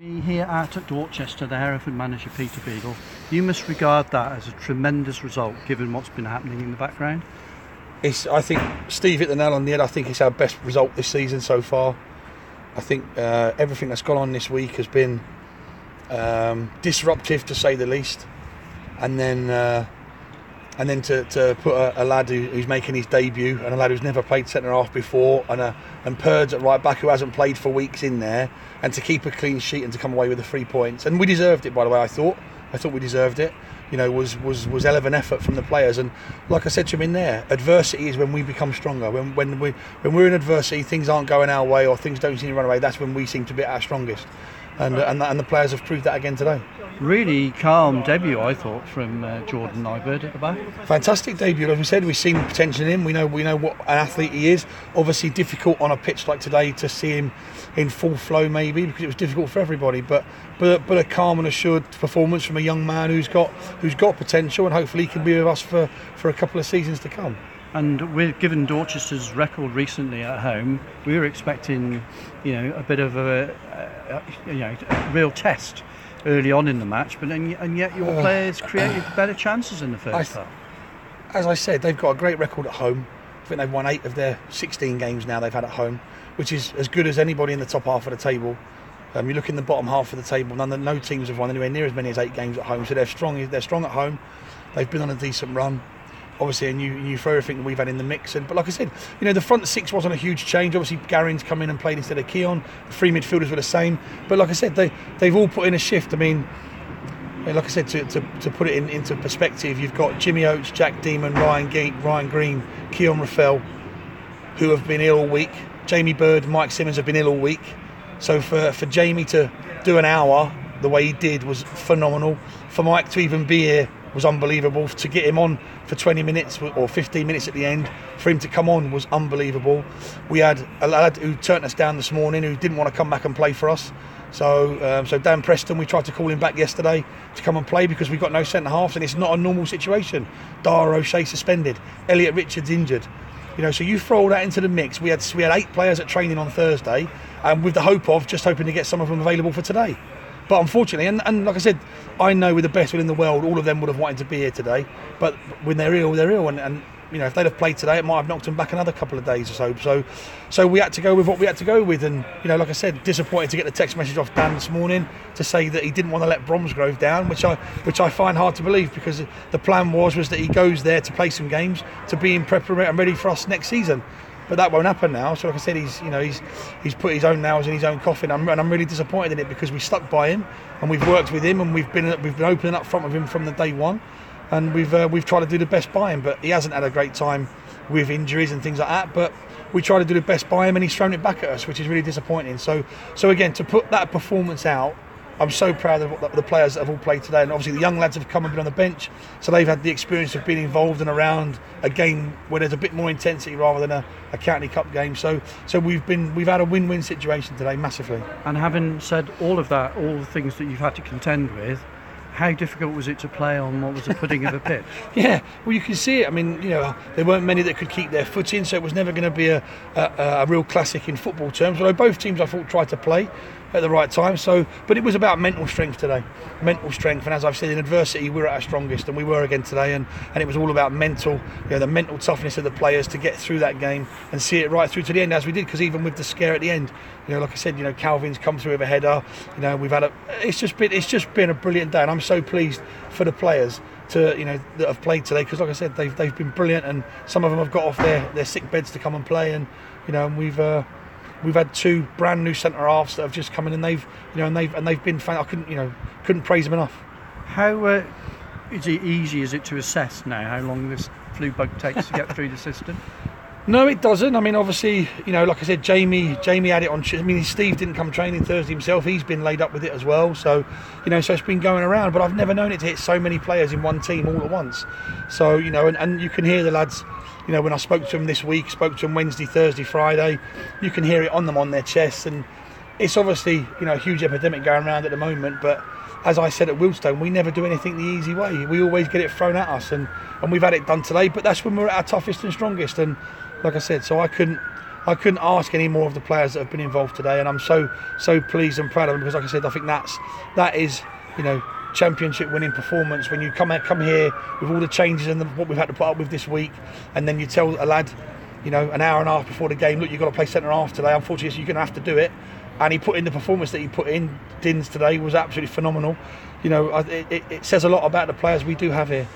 Here at Dorchester, the Hereford manager Peter Beadle, you must regard that as a tremendous result given what's been happening in the background. I think Steve hit the nail on the head. I think it's our best result this season so far. I think everything that's gone on this week has been disruptive, to say the least. And then to put a lad who's making his debut and a lad who's never played centre half before and Purds at right back who hasn't played for weeks in there, and to keep a clean sheet and to come away with the 3 points. And we deserved it, by the way. I thought we deserved it. You know, was hell of an effort from the players. And like I said to him in there, adversity is when we become stronger. When we're in adversity, things aren't going our way or things don't seem to run away. That's when we seem to be at our strongest. And the players have proved that again today. Really calm debut, I thought, from Jordan Nyberg at the back. Fantastic debut. As we said, we've seen the potential in him. We know what an athlete he is. Obviously difficult on a pitch like today to see him in full flow, maybe because it was difficult for everybody. But a calm and assured performance from a young man who's got potential, and hopefully he can be with us for a couple of seasons to come. And given Dorchester's record recently at home, we were expecting, a bit of a real test early on in the match, and yet your players created better chances in the first half. As I said, they've got a great record at home. I think they've won 8 of their 16 games now they've had at home, which is as good as anybody in the top half of the table. You look in the bottom half of the table, no teams have won anywhere near as many as 8 games at home, so they're strong. They're strong at home. They've been on a decent run. Obviously, and you throw everything that we've had in the mix. But like I said, the front 6 wasn't a huge change. Obviously, Garin's come in and played instead of Keon. The 3 midfielders were the same. But like I said, they've all put in a shift. I mean, like I said, to put it into perspective, you've got Jimmy Oates, Jack Deeman, Ryan Green, Keon Raffel, who have been ill all week. Jamie Bird, Mike Simmons have been ill all week. So for Jamie to do an hour the way he did was phenomenal. For Mike to even be here was unbelievable. To get him on for 20 minutes or 15 minutes at the end, for him to come on was unbelievable. We had a lad who turned us down this morning who didn't want to come back and play for us. So Dan Preston, we tried to call him back yesterday to come and play because we've got no centre halves and it's not a normal situation. Dara O'Shea suspended, Elliot Richards injured. So you throw all that into the mix. We had 8 players at training on Thursday, and with the hoping to get some of them available for today. But unfortunately, and like I said, I know with the best will in the world, all of them would have wanted to be here today. But when they're ill, they're ill. And if they'd have played today, it might have knocked them back another couple of days or so. So we had to go with what we had to go with. And, like I said, disappointed to get the text message off Dan this morning to say that he didn't want to let Bromsgrove down, which I find hard to believe, because the plan was that he goes there to play some games, to be in preparation and ready for us next season. But that won't happen now. So like I said, he's put his own nails in his own coffin, and I'm really disappointed in it, because we stuck by him and we've worked with him and we've been opening up front with him from the day one, and we've tried to do the best by him. But he hasn't had a great time with injuries and things like that. But we try to do the best by him, and he's thrown it back at us, which is really disappointing. So again, to put that performance out, I'm so proud of what the players that have all played today, and obviously the young lads have come and been on the bench, so they've had the experience of being involved and around a game where there's a bit more intensity rather than a county cup game. So we've had a win-win situation today, massively. And having said all of that, all the things that you've had to contend with, how difficult was it to play on what was a pudding of a pitch? Yeah, well, you can see it. I mean, there weren't many that could keep their foot in, so it was never going to be a real classic in football terms. Although both teams, I thought, tried to play at the right time. But it was about mental strength today. Mental strength, and as I've said, in adversity, we're at our strongest, and we were again today. And it was all about mental, the mental toughness of the players to get through that game and see it right through to the end, as we did. Because even with the scare at the end, like I said, Calvin's come through with a header. We've had it's just been a brilliant day, and I'm so pleased for the players that have played today, because like I said, they've been brilliant, and some of them have got off their sick beds to come and play, and we've had 2 brand new centre halves that have just come in, and they've been fan. I couldn't praise them enough. How easy is it to assess now how long this flu bug takes to get through the system? No, it doesn't. I mean, obviously, like I said, Jamie had it on. I mean, Steve didn't come training Thursday himself. He's been laid up with it as well. So, so it's been going around. But I've never known it to hit so many players in one team all at once. So, and you can hear the lads. When I spoke to them this week, spoke to them Wednesday, Thursday, Friday, you can hear it on them, on their chests. And it's obviously, a huge epidemic going around at the moment. But as I said at Wildstone, we never do anything the easy way. We always get it thrown at us, and we've had it done today. But that's when we're at our toughest and strongest. And like I said, so I couldn't I couldn't ask any more of the players that have been involved today, and I'm so pleased and proud of them, because, like I said, I think that is, you know, championship winning performance when you come here with all the changes and what we've had to put up with this week, and then you tell a lad, you know, an hour and a half before the game, look, you've got to play centre half today, unfortunately, so you're going to have to do it. And he put in the performance that he put in. Dins today was absolutely phenomenal. You know, it says a lot about the players we do have here.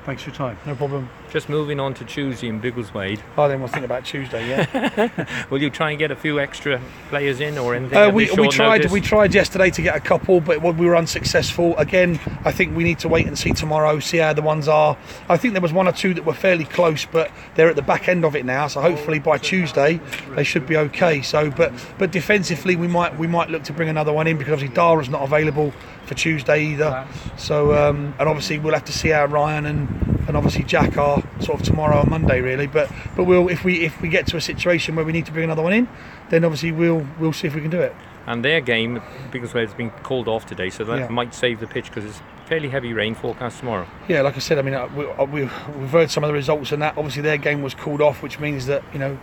Thanks for your time. No problem. Just moving on to Tuesday in Biggleswade. Oh, then we'll think about Tuesday, yeah. Will you try and get a few extra players in or anything? We tried yesterday to get a couple, but we were unsuccessful. Again, I think we need to wait and see tomorrow, see how the ones are. I think there was one or two that were fairly close, but they're at the back end of it now. So hopefully by Tuesday they should be okay. So, but defensively we might look to bring another one in, because obviously Dara's not available for Tuesday either. So and obviously we'll have to see how Ryan and obviously Jack are sort of tomorrow and Monday really. But we'll if we get to a situation where we need to bring another one in, then obviously we'll see if we can do it. And their game, Biggleswade, has been called off today, so that might save the pitch, because it's fairly heavy rain forecast tomorrow. Yeah, like I said, I mean we've heard some of the results, and that obviously their game was called off, which means that, you know,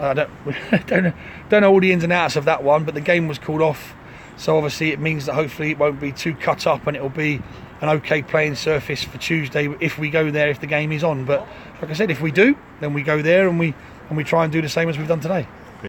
I don't know all the ins and outs of that one, but the game was called off. So obviously it means that hopefully it won't be too cut up, and it'll be an okay playing surface for Tuesday if we go there, if the game is on. But like I said, if we do, then we go there and we try and do the same as we've done today.